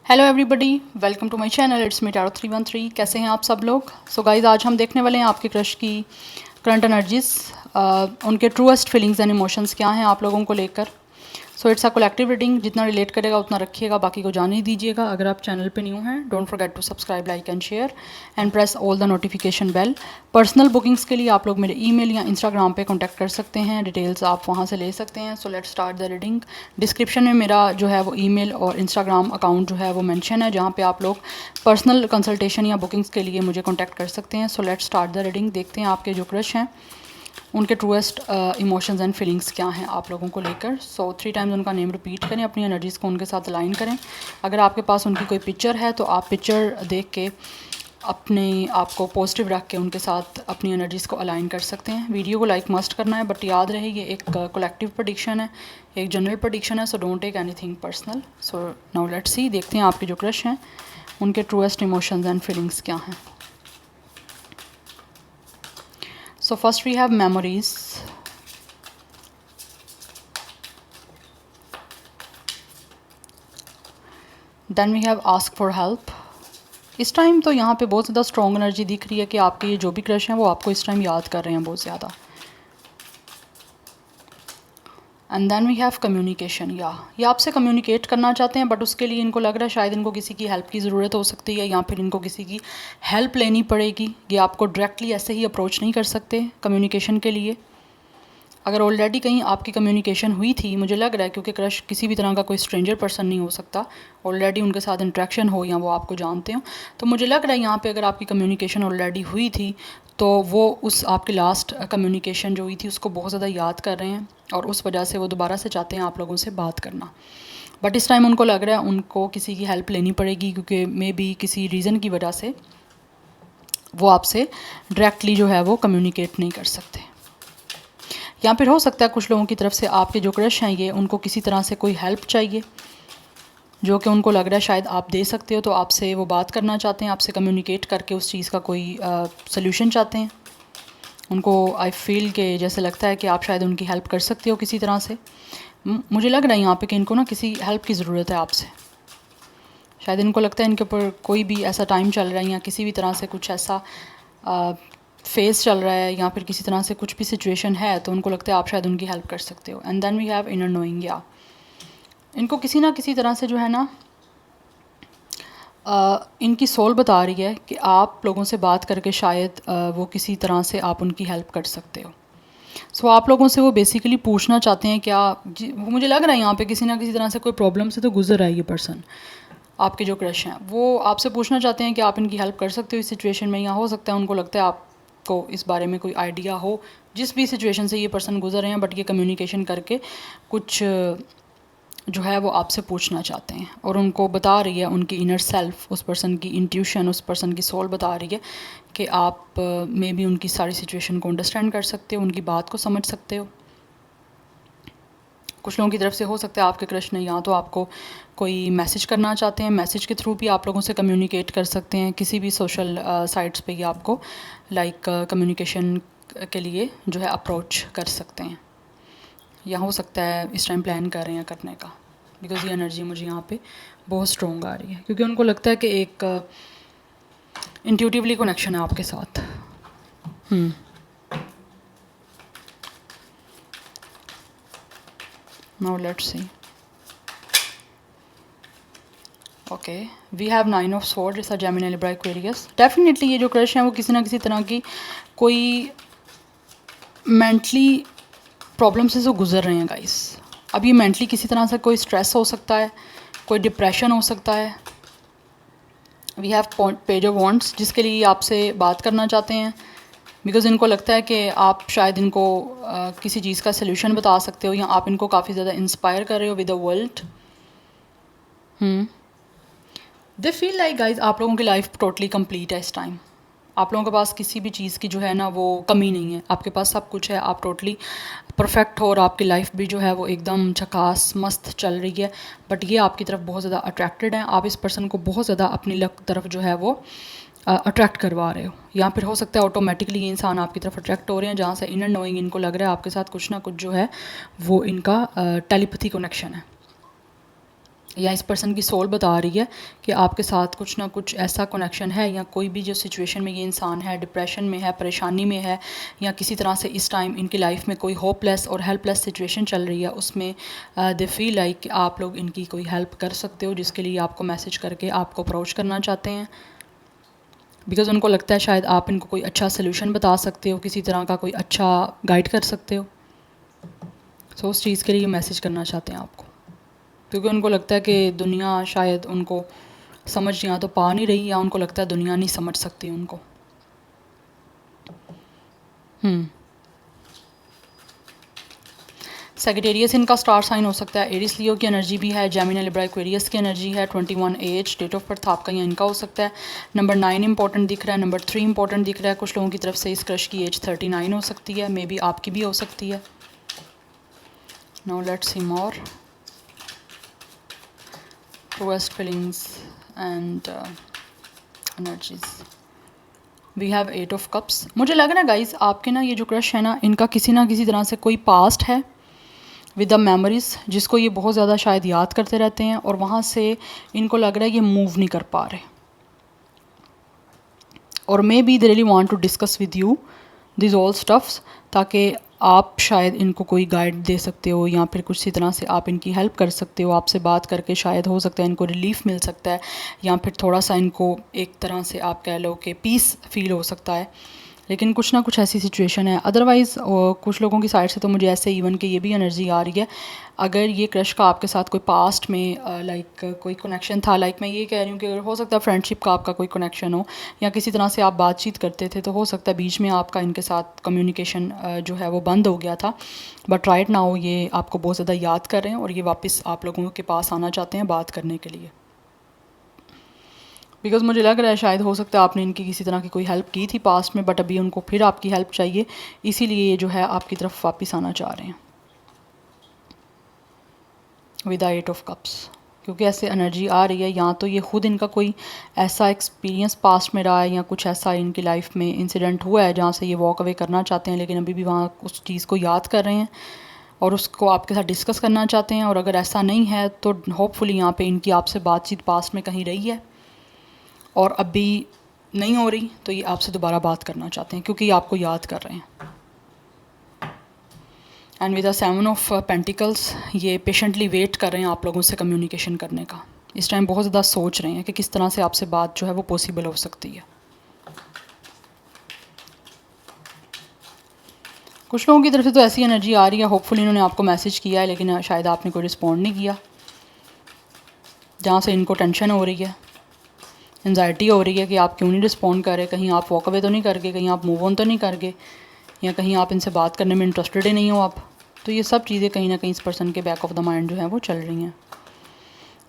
Hello everybody, welcome to my channel. It's me Taro 313। कैसे हैं आप सब लोग? सो गाइज, आज हम देखने वाले हैं आपके क्रश की करंट एनर्जीज, उनके ट्रूएस्ट फीलिंग्स एंड इमोशंस क्या हैं आप लोगों को लेकर। So it's a collective reading, जितना रिलेट करेगा उतना रखिएगा, बाकी को जाने ही दीजिएगा। अगर आप चैनल पे न्यू हैं, don't forget to subscribe, like and share and press all the notification bell. Personal bookings के लिए आप लोग मेरे ईमेल या इंस्टाग्राम पे कांटेक्ट कर सकते हैं, डिटेल्स आप वहाँ से ले सकते हैं। So let's start the reading. Description में मेरा जो है वो ईमेल और इंस्टाग्राम अकाउंट जो है वो मेंशन है, जहाँ पे आप लोग पर्सनल कंसल्टेशन या बुकिंग्स के लिए मुझे कॉन्टैक्ट कर सकते हैं। So let's start the reading. देखते हैं आपके जो क्रश हैं उनके ट्रूएस्ट इमोशंस एंड फीलिंग्स क्या हैं आप लोगों को लेकर। सो 3 टाइम्स उनका नेम रिपीट करें, अपनी एनर्जीज़ को उनके साथ अलाइन करें। अगर आपके पास उनकी कोई पिक्चर है तो आप पिक्चर देख के अपने आप को पॉजिटिव रख के उनके साथ अपनी एनर्जीज़ को अलाइन कर सकते हैं। वीडियो को लाइक मस्ट करना है, बट याद रहे ये एक कलेक्टिव प्रेडिक्शन है, एक जनरल प्रेडिक्शन है, so don't take anything personal. So now let's see, देखते हैं आपके जो क्रश हैं उनके ट्रूएस्ट इमोशंस एंड फीलिंग्स क्या हैं। So first we have memories. Then we have ask for help. इस टाइम तो यहाँ पे बहुत ज़्यादा स्ट्रॉन्ग एनर्जी दिख रही है कि आपके ये जो भी क्रश हैं वो आपको इस टाइम याद कर रहे हैं बहुत ज़्यादा। And then we have communication, या ये आपसे कम्युनिकेट करना चाहते हैं, बट उसके लिए इनको लग रहा है शायद इनको किसी की हेल्प की ज़रूरत हो सकती है, या फिर इनको किसी की हेल्प लेनी पड़ेगी। ये आपको डायरेक्टली ऐसे ही अप्रोच नहीं कर सकते कम्युनिकेशन के लिए। अगर ऑलरेडी कहीं आपकी कम्युनिकेशन हुई थी, मुझे लग रहा है, क्योंकि क्रश किसी भी तरह का कोई स्ट्रेंजर पर्सन नहीं हो सकता, ऑलरेडी उनके साथ इंटरेक्शन हो या वो आपको जानते हो, तो मुझे लग रहा है यहाँ पे अगर आपकी कम्युनिकेशन ऑलरेडी हुई थी तो वो उस आपकी लास्ट कम्युनिकेशन जो हुई थी उसको बहुत ज़्यादा याद कर रहे हैं, और उस वजह से वो दोबारा से चाहते हैं आप लोगों से बात करना। बट इस टाइम उनको लग रहा है उनको किसी की हेल्प लेनी पड़ेगी, क्योंकि मे बी किसी रीज़न की वजह से वो आपसे डायरेक्टली जो है वो कम्युनिकेट नहीं कर सकते। या फिर हो सकता है कुछ लोगों की तरफ से आपके जो क्रश हैं ये उनको किसी तरह से कोई हेल्प चाहिए, जो कि उनको लग रहा है शायद आप दे सकते हो, तो आपसे वो बात करना चाहते हैं, आपसे कम्युनिकेट करके उस चीज़ का कोई सल्यूशन चाहते हैं। उनको आई फील के जैसे लगता है कि आप शायद उनकी हेल्प कर सकते हो किसी तरह से। मुझे लग रहा है यहाँ पे कि इनको ना किसी हेल्प की ज़रूरत है आपसे। शायद इनको लगता है इनके ऊपर कोई भी ऐसा टाइम चल रहा है या किसी भी तरह से कुछ ऐसा फेस चल रहा है, या फिर किसी तरह से कुछ भी सिचुएशन है, तो उनको लगता है आप शायद उनकी हेल्प कर सकते हो। And then we have inner knowing, या इनको किसी ना किसी तरह से जो है ना इनकी सोल बता रही है कि आप लोगों से बात करके शायद वो किसी तरह से आप उनकी हेल्प कर सकते हो। सो आप लोगों से वो बेसिकली पूछना चाहते हैं क्या, मुझे लग रहा है यहाँ पे किसी ना किसी तरह से कोई प्रॉब्लम से तो गुजर रहा है ये पर्सन। आपके जो क्रश हैं वो आपसे पूछना चाहते हैं कि आप इनकी हेल्प कर सकते हो इस सिचुएशन में, या हो सकता है उनको लगता है आपको इस बारे में कोई आइडिया हो जिस भी सिचुएशन से ये पर्सन गुजर रहे हैं, बट ये कम्युनिकेशन करके कुछ जो है वो आपसे पूछना चाहते हैं, और उनको बता रही है उनकी इनर सेल्फ, उस पर्सन की इंट्यूशन, उस पर्सन की सोल बता रही है कि आप मे बी उनकी सारी सिचुएशन को अंडरस्टैंड कर सकते हो, उनकी बात को समझ सकते हो। कुछ लोगों की तरफ से हो सकता है आपके क्रश ने या तो आपको कोई मैसेज करना चाहते हैं, मैसेज के थ्रू भी आप लोगों से कम्युनिकेट कर सकते हैं, किसी भी सोशल साइट्स पे ही आपको लाइक कम्युनिकेशन के लिए जो है अप्रोच कर सकते हैं, या हो सकता है इस टाइम प्लान कर रहे हैं करने का, बिकॉज ये एनर्जी मुझे यहाँ पे बहुत स्ट्रॉन्ग आ रही है, क्योंकि उनको लगता है कि एक इंट्यूटिवली कनेक्शन है आपके साथ। Now let's see. Okay, we have 9 of sword, it's a Gemini Libra Aquarius. Definitely ये जो क्रश हैं वो किसी ना किसी तरह की कोई मेंटली प्रॉब्लम से जो गुजर रहे हैं गाइस। अब ये मेंटली किसी तरह से कोई स्ट्रेस हो सकता है, कोई डिप्रेशन हो सकता है। We have page of wands, जिसके लिए आपसे बात करना चाहते हैं, बिकॉज इनको लगता है कि आप शायद इनको किसी चीज़ का सल्यूशन बता सकते हो, या आप इनको काफ़ी ज़्यादा इंस्पायर कर रहे हो with the world. They feel like guys आप लोगों की लाइफ टोटली कंप्लीट है इस टाइम। आप लोगों के पास किसी भी चीज़ की जो है ना वो कमी नहीं है, आपके पास सब कुछ है, आप टोटली परफेक्ट हो, और आपकी लाइफ भी जो है वो एकदम झकास मस्त चल रही है। बट ये आपकी तरफ बहुत ज़्यादा अट्रैक्टेड हैं, आप इस पर्सन को बहुत ज़्यादा अपनी लक तरफ जो है वो अट्रैक्ट करवा रहे हो, या फिर हो सकता है ऑटोमेटिकली ये इंसान आपकी तरफ अट्रैक्ट हो रहे हैं, जहाँ से इनर नोइंग इनको लग रहा है आपके साथ कुछ ना कुछ जो है वो इनका टेलीपैथी कनेक्शन है। या इस पर्सन की सोल बता रही है कि आपके साथ कुछ ना कुछ ऐसा कनेक्शन है, या कोई भी जो सिचुएशन में ये इंसान है, डिप्रेशन में है, परेशानी में है, या किसी तरह से इस टाइम इनकी लाइफ में कोई होपलेस और हेल्पलेस सिचुएशन चल रही है, उसमें दे फील लाइक कि आप लोग इनकी कोई हेल्प कर सकते हो, जिसके लिए आपको मैसेज करके आपको अप्रोच करना चाहते हैं। बिकॉज़ उनको लगता है शायद आप इनको कोई अच्छा सोल्यूशन बता सकते हो, किसी तरह का कोई अच्छा गाइड कर सकते हो। सो उस चीज़ के लिए मैसेज करना चाहते हैं आपको, क्योंकि उनको लगता है कि दुनिया शायद उनको समझ या तो पा नहीं रही, या उनको लगता है दुनिया नहीं समझ सकती उनको। सेजिटेरियस इनका स्टार साइन हो सकता है, एरिस लियो की एनर्जी भी है, जेमिनी लिब्रा एक्वेरियस की एनर्जी है, 21 एज डेट ऑफ बर्थ आपका या इनका हो सकता है। नंबर 9 इंपॉर्टेंट दिख रहा है, नंबर 3 इंपॉर्टेंट दिख रहा है। कुछ लोगों की तरफ से इस क्रश की एज 39 हो सकती है, मे बी आपकी भी हो सकती है। Now let's see more truest feelings and energies. We have 8 of cups. मुझे लग रहा है गाइज आपके ना ये जो क्रश है ना, इनका किसी ना किसी तरह से कोई पास्ट है विद द मेमोरीज़, जिसको ये बहुत ज़्यादा शायद याद करते रहते हैं, और वहाँ से इनको लग रहा है ये मूव नहीं कर पा रहे, और maybe they really want to discuss with you this all stuffs, ताकि आप शायद इनको कोई गाइड दे सकते हो, या फिर कुछ इसी तरह से आप इनकी हेल्प कर सकते हो। आपसे बात करके शायद हो सकता है इनको रिलीफ मिल सकता है, या फिर थोड़ा सा इनको एक तरह से आप कह लो कि पीस फील हो सकता है। लेकिन कुछ ना कुछ ऐसी सिचुएशन है। अदरवाइज़ कुछ लोगों की साइड से तो मुझे ऐसे इवन कि ये भी एनर्जी आ रही है, अगर ये क्रश का आपके साथ कोई पास्ट में लाइक कोई कनेक्शन था, लाइक मैं ये कह रही हूँ कि अगर हो सकता है फ्रेंडशिप का आपका कोई कनेक्शन हो, या किसी तरह से आप बातचीत करते थे, तो हो सकता है बीच में आपका इनके साथ कम्युनिकेशन जो है वो बंद हो गया था। बट राइट नाउ ये आपको बहुत ज़्यादा याद कर रहे हैं, और ये वापस आप लोगों के पास आना चाहते हैं बात करने के लिए। बिकॉज़ मुझे लग रहा है शायद हो सकता है आपने इनकी किसी तरह की कोई हेल्प की थी पास्ट में, बट अभी उनको फिर आपकी हेल्प चाहिए, इसीलिए ये जो है आपकी तरफ वापस आना चाह रहे हैं विद द 8 ऑफ कप्स। क्योंकि ऐसे एनर्जी आ रही है, या तो ये खुद इनका कोई ऐसा एक्सपीरियंस पास्ट में रहा है, या कुछ ऐसा इनकी लाइफ में इंसिडेंट हुआ है जहाँ से ये वॉक अवे करना चाहते हैं, लेकिन अभी भी वहाँ उस चीज़ को याद कर रहे हैं और उसको आपके साथ डिस्कस करना चाहते हैं। और अगर ऐसा नहीं है तो होपफुली यहाँ पे इनकी आपसे बातचीत पास्ट में कहीं रही है, और अभी नहीं हो रही, तो ये आपसे दोबारा बात करना चाहते हैं क्योंकि ये आपको याद कर रहे हैं। And with the 7 of pentacles, ये पेशेंटली वेट कर रहे हैं आप लोगों से कम्युनिकेशन करने का। इस टाइम बहुत ज़्यादा सोच रहे हैं कि किस तरह से आपसे बात जो है वो पॉसिबल हो सकती है। कुछ लोगों की तरफ से तो ऐसी एनर्जी आ रही है, होपफुली इन्होंने आपको मैसेज किया है, लेकिन शायद आपने कोई रिस्पॉन्ड नहीं किया, जहाँ से इनको टेंशन हो रही है, एंजाइटी हो रही है कि आप क्यों नहीं रिस्पॉन्ड कर रहे, कहीं आप वॉक अवे तो नहीं कर गए, कहीं आप मूव ऑन तो नहीं कर गए, या कहीं आप इनसे बात करने में इंटरेस्टेड ही नहीं हो आप। तो ये सब चीज़ें कहीं ना कहीं इस पर्सन के बैक ऑफ द माइंड जो है वो चल रही हैं।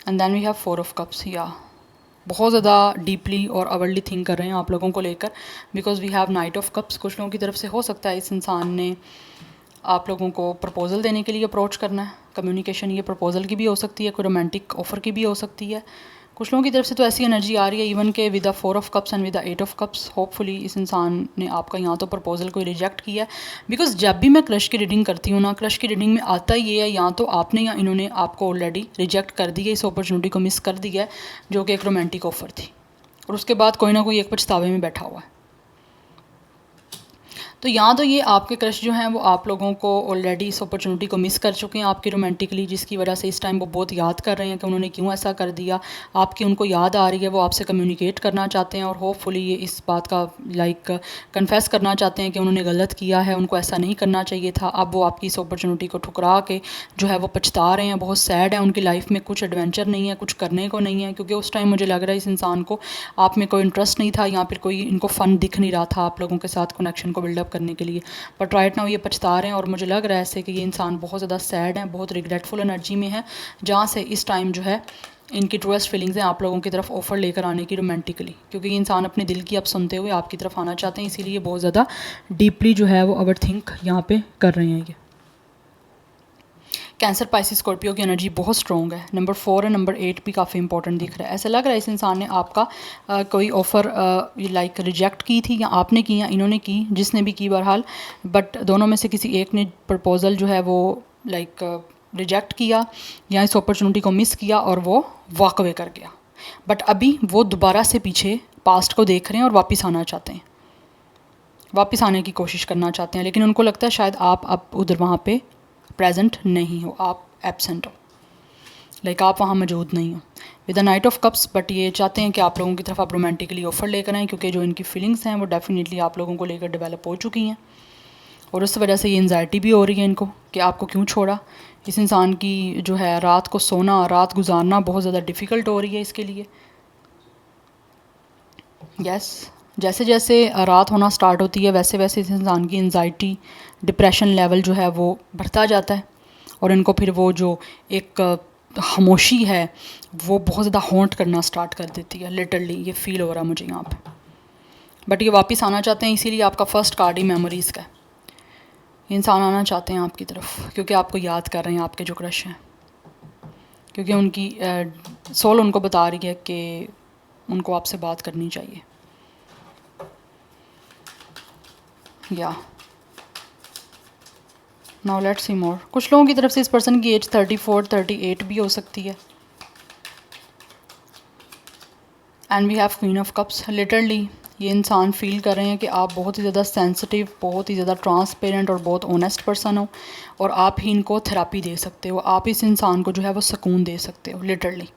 And then we have 4 of cups. या बहुत ज़्यादा डीपली और अवर्ली थिंक कर रहे हैं आप लोगों को लेकर, because we have knight of cups. कुछ लोगों की तरफ से हो सकता है इस इंसान ने आप लोगों को प्रपोज़ल देने के लिए अप्रोच करना है। कम्युनिकेशन ये प्रपोज़ल की भी हो सकती है, कोई रोमांटिक ऑफ़र की भी हो सकती है। कुछ लोगों की तरफ से तो ऐसी एनर्जी आ रही है इवन के with the 4 of cups and with the 8 of cups, hopefully इस इंसान ने आपका यहाँ तो प्रपोजल को रिजेक्ट किया है। बिकॉज जब भी मैं क्रश की रीडिंग करती हूँ ना, क्रश की रीडिंग में आता ये है या तो आपने या इन्होंने आपको ऑलरेडी रिजेक्ट कर दी है, इस अपॉर्चुनिटी को मिस कर दिया है जो कि एक रोमांटिक ऑफ़र थी, और उसके बाद कोई ना कोई एक पछतावे में बैठा हुआ है। तो यहाँ तो ये आपके क्रश जो हैं वो आप लोगों को ऑलरेडी इस अपॉर्चुनिटी को मिस कर चुके हैं आपकी रोमांटिकली, जिसकी वजह से इस टाइम वो बहुत याद कर रहे हैं कि उन्होंने क्यों ऐसा कर दिया। आपकी उनको याद आ रही है, वो आपसे कम्युनिकेट करना चाहते हैं, और होपफुली ये इस बात का लाइक कन्फेस करना चाहते हैं कि उन्होंने गलत किया है, उनको ऐसा नहीं करना चाहिए था। अब वो आपकी इस अपॉर्चुनिटी को ठुकरा के जो है वो पछता रहे हैं, बहुत सैड है, उनकी लाइफ में कुछ एडवेंचर नहीं है, कुछ करने को नहीं है, क्योंकि उस टाइम मुझे लग रहा है इस इंसान को आप में कोई इंटरेस्ट नहीं था, या फिर कोई इनको फ़न दिख नहीं रहा था आप लोगों के साथ कनेक्शन को बिल्डअप करने के लिए। बट राइट नाउ ये पछता रहे हैं, और मुझे लग रहा है ऐसे कि ये इंसान बहुत ज़्यादा सैड है, बहुत रिग्रेटफुल एनर्जी में है, जहाँ से इस टाइम जो है इनकी ट्रूएस्ट फीलिंग्स हैं आप लोगों की तरफ ऑफ़र लेकर आने की रोमांटिकली, क्योंकि ये इंसान अपने दिल की अब सुनते हुए आपकी तरफ आना चाहते हैं, इसीलिए बहुत ज़्यादा डीपली जो है वो ओवर थिंक यहाँ पे कर रहे हैं। ये कैंसर, पाइसिस, स्कॉर्पियो की एनर्जी बहुत स्ट्रॉन्ग है। नंबर 4 और नंबर 8 भी काफ़ी इंपॉर्टेंट दिख रहा है। ऐसा लग रहा है इस इंसान ने आपका कोई ऑफ़र लाइक रिजेक्ट की थी, या आपने की या इन्होंने की, जिसने भी की बहरहाल, बट दोनों में से किसी एक ने प्रपोज़ल जो है वो लाइक रिजेक्ट किया या इस अपॉर्चुनिटी को मिस किया और वो वॉक अवे कर गया। बट अभी वो दोबारा से पीछे पास्ट को देख रहे हैं और वापस आना चाहते हैं, वापस आने की कोशिश करना चाहते हैं, लेकिन उनको लगता है शायद आप अब उधर वहाँ पे प्रेजेंट नहीं हो, आप एब्सेंट हो, लाइक आप वहाँ मौजूद नहीं हो with the night of cups. But ये चाहते हैं कि आप लोगों की तरफ आप रोमांटिकली ऑफर लेकर आएँ, क्योंकि जो इनकी फीलिंग्स हैं वो डेफिनेटली आप लोगों को लेकर डेवलप हो चुकी हैं और उस वजह से ये एंजाइटी भी हो रही है इनको कि आपको क्यों छोड़ा। इस इंसान की जो है रात को सोना, रात गुजारना बहुत ज़्यादा डिफ़िकल्ट हो रही है इसके लिए। यस, जैसे जैसे रात होना स्टार्ट होती है वैसे वैसे इस इंसान की एंजाइटी, डिप्रेशन लेवल जो है वो बढ़ता जाता है और इनको फिर वो जो एक खामोशी है वो बहुत ज़्यादा हॉन्ट करना स्टार्ट कर देती है। लिटरली ये फील हो रहा है मुझे यहाँ पे। बट ये वापस आना चाहते हैं, इसीलिए आपका फर्स्ट कार्ड ही मेमोरीज़ का है। ये इंसान आना चाहते हैं आपकी तरफ क्योंकि आपको याद कर रहे हैं, आपके जो क्रश हैं, क्योंकि उनकी सोल उनको बता रही है कि उनको आपसे बात करनी चाहिए। या नाउ लेट्स सी मोर। कुछ लोगों की तरफ से इस पर्सन की एज 34, 38 भी हो सकती है। And we have queen of cups. Literally ये इंसान फील कर रहे हैं कि आप बहुत ही ज़्यादा सेंसिटिव, बहुत ही ज़्यादा ट्रांसपेरेंट और बहुत ऑनेस्ट पर्सन हो और आप ही इनको थेरापी दे सकते हो, आप इस इंसान को जो है वो सुकून दे सकते हो। लिटरली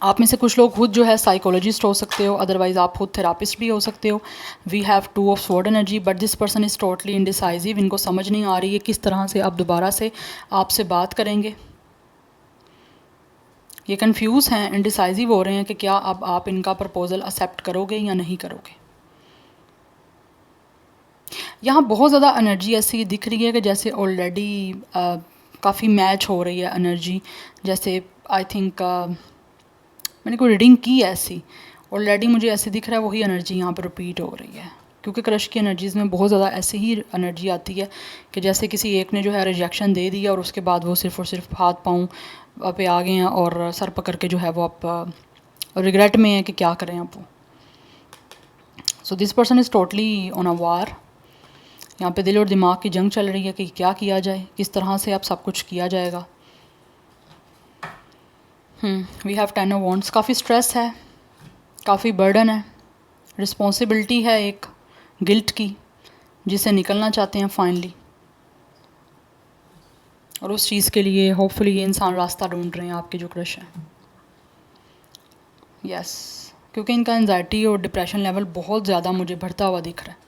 आप में से कुछ लोग खुद जो है साइकोलॉजिस्ट हो सकते हो, अदरवाइज़ आप खुद थेरापिस्ट भी हो सकते हो। We have 2 of sword energy, but this person is totally indecisive. इनको समझ नहीं आ रही है किस तरह से आप दोबारा से आपसे बात करेंगे। ये कंफ्यूज हैं, इनडिसाइजिव हो रहे हैं कि क्या अब आप इनका प्रपोज़ल एक्सेप्ट करोगे या नहीं करोगे। यहाँ बहुत ज़्यादा एनर्जी ऐसी दिख रही है कि जैसे ऑलरेडी काफ़ी मैच हो रही है एनर्जी। जैसे आई थिंक मैंने कोई रीडिंग की है ऐसी, ऑलरेडी मुझे ऐसे दिख रहा है वही एनर्जी यहाँ पर रिपीट हो रही है, क्योंकि क्रश की एनर्जीज़ में बहुत ज़्यादा ऐसी ही एनर्जी आती है कि जैसे किसी एक ने जो है रिजेक्शन दे दिया और उसके बाद वो सिर्फ़ और सिर्फ हाथ पाँव पे आ गए हैं और सर पकड़ के जो है वो आप रिग्रेट में है कि क्या करें अब वो। So this person is totally on a war. यहाँ पे दिल और दिमाग की जंग चल रही है कि क्या किया जाए, किस तरह से अब सब कुछ किया जाएगा। We have 10 of wands. काफ़ी स्ट्रेस है, काफ़ी बर्डन है, रिस्पॉन्सिबिलिटी है एक गिल्ट की, जिसे निकलना चाहते हैं फाइनली, और उस चीज़ के लिए होपफुली ये इंसान रास्ता ढूंढ रहे हैं आपके जो क्रश हैं। यस, क्योंकि इनका एंजाइटी और डिप्रेशन लेवल बहुत ज़्यादा मुझे बढ़ता हुआ दिख रहा है।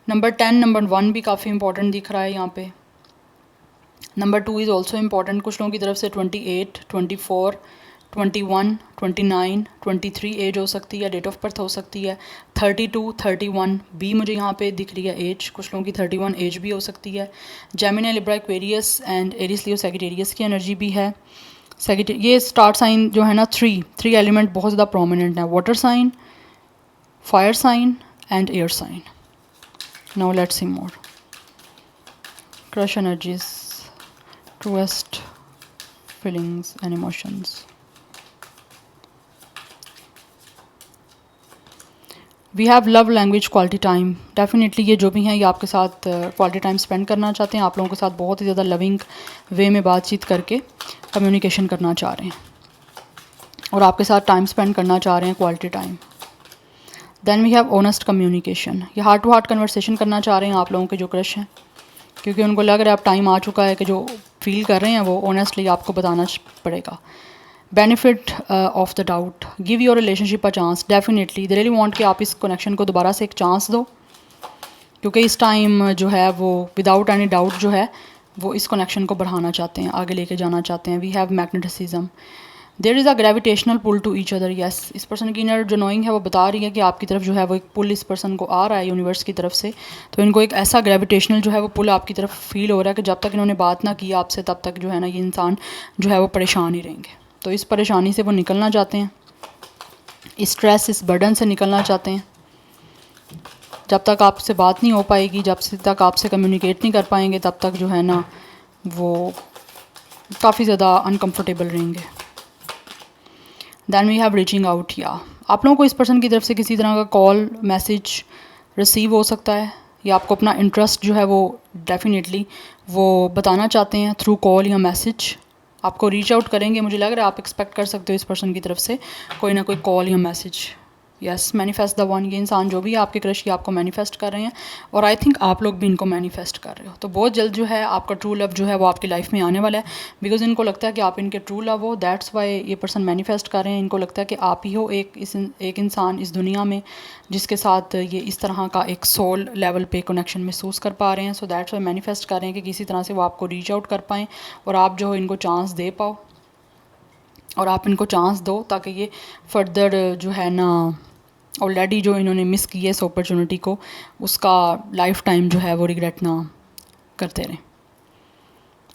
नंबर 10, नंबर 1 भी काफ़ी इंपॉर्टेंट दिख रहा है यहाँ पे। Number 2 is also important. कुछ लोगों की तरफ से 28, 24, 21, 29, 23 एज हो सकती है, डेट ऑफ बर्थ हो सकती है। 32, 31 भी मुझे यहाँ पे दिख रही है एज। कुछ लोगों की 31 एज भी हो सकती है। Gemini, Libra, Aquarius and Aries, Leo, Sagittarius की एनर्जी भी है। ये स्टार्ट साइन जो है ना, 3 एलिमेंट बहुत ज़्यादा प्रोमिनेंट है, water sign, fire sign and air sign. Now let's see more crush energies, truest feelings and emotions. We have love, language, quality time. Definitely ये जो भी हैं ये आपके साथ क्वालिटी टाइम स्पेंड करना चाहते हैं, आप लोगों के साथ बहुत ही ज़्यादा लविंग वे में बातचीत करके कम्युनिकेशन करना चाह रहे हैं और आपके साथ टाइम स्पेंड करना चाह रहे हैं, quality time. Then we have honest communication. ये हार्ट टू हार्ट कन्वर्सेशन करना चाह रहे हैं आप लोगों के जो क्रश हैं, क्योंकि उनको लग रहा है अब टाइम आ चुका है कि जो फील कर रहे हैं वो ऑनेस्टली आपको बताना पड़ेगा। Benefit of the doubt, give your relationship a chance. Definitely they really want कि आप इस कनेक्शन को दोबारा से एक चांस दो, क्योंकि इस टाइम जो है वो विदाउट एनी डाउट जो है वो इस कनेक्शन को बढ़ाना चाहते हैं, आगे लेके जाना चाहते हैं। We have magnetism, there is a gravitational pull to each other. Yes, इस पर्सन की इनर जो नोइंग है वो बता रही है कि आपकी तरफ जो है वो एक पुल इस पर्सन को आ रहा है यूनिवर्स की तरफ से। तो इनको एक ऐसा ग्रेविटेशनल जो है वो पुल आपकी तरफ फील हो रहा है कि जब तक इन्होंने बात ना की आपसे तब तक जो है ना ये इंसान जो है वो परेशान ही रहेंगे। तो इस परेशानी से वो निकलना चाहते हैं, इस स्ट्रेस, इस बर्डन से निकलना चाहते हैं। जब तक आपसे बात नहीं हो पाएगी, जब तक आपसे कम्युनिकेट नहीं कर पाएंगे, तब तक जो है ना वो काफ़ी ज़्यादा अनकम्फर्टेबल रहेंगे। Then we have reaching out. या आप लोगों को इस पर्सन की तरफ से किसी तरह का कॉल, मैसेज रिसीव हो सकता है, ये आपको अपना इंटरेस्ट जो है वो डेफिनेटली वो बताना चाहते हैं थ्रू कॉल या मैसेज, आपको रीच आउट करेंगे। मुझे लग रहा है आप एक्सपेक्ट कर सकते हो इस पर्सन की तरफ से कोई ना कोई कॉल या message. Yes, manifest the one, ये इंसान जो भी आपके क्रश ये आपको मैनिफेस्ट कर रहे हैं और आई थिंक आप लोग भी इनको मैनिफेस्ट कर रहे हो। तो बहुत जल्द जो है आपका ट्रू लव जो है वो आपकी लाइफ में आने वाला है, बिकॉज इनको लगता है कि आप इनके ट्रू लव हो, दैट्स वाई ये पर्सन मैनिफेस्ट कर रहे हैं। इनको लगता है कि आप ही हो एक इंसान इस दुनिया में जिसके साथ ये इस तरह का एक सोल लेवल पे कनेक्शन महसूस कर पा रहे हैं। सो दैट्स वाई मैनिफेस्ट कर रहे हैं कि किसी तरह से वो आपको रीच आउट कर पाएँ और आप जो हो इनको चांस दे पाओ और आप इनको चांस दो ताकि ये फर्दर जो है ना ऑलरेडी जो इन्होंने मिस की है इस अपॉर्चुनिटी को, उसका लाइफ टाइम जो है वो रिग्रेट ना करते रहें।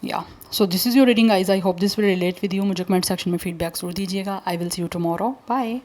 या so this is your reading guys, I hope this will relate with you. मुझे कमेंट सेक्शन में फीडबैक जरूर दीजिएगा। I will see you tomorrow, bye.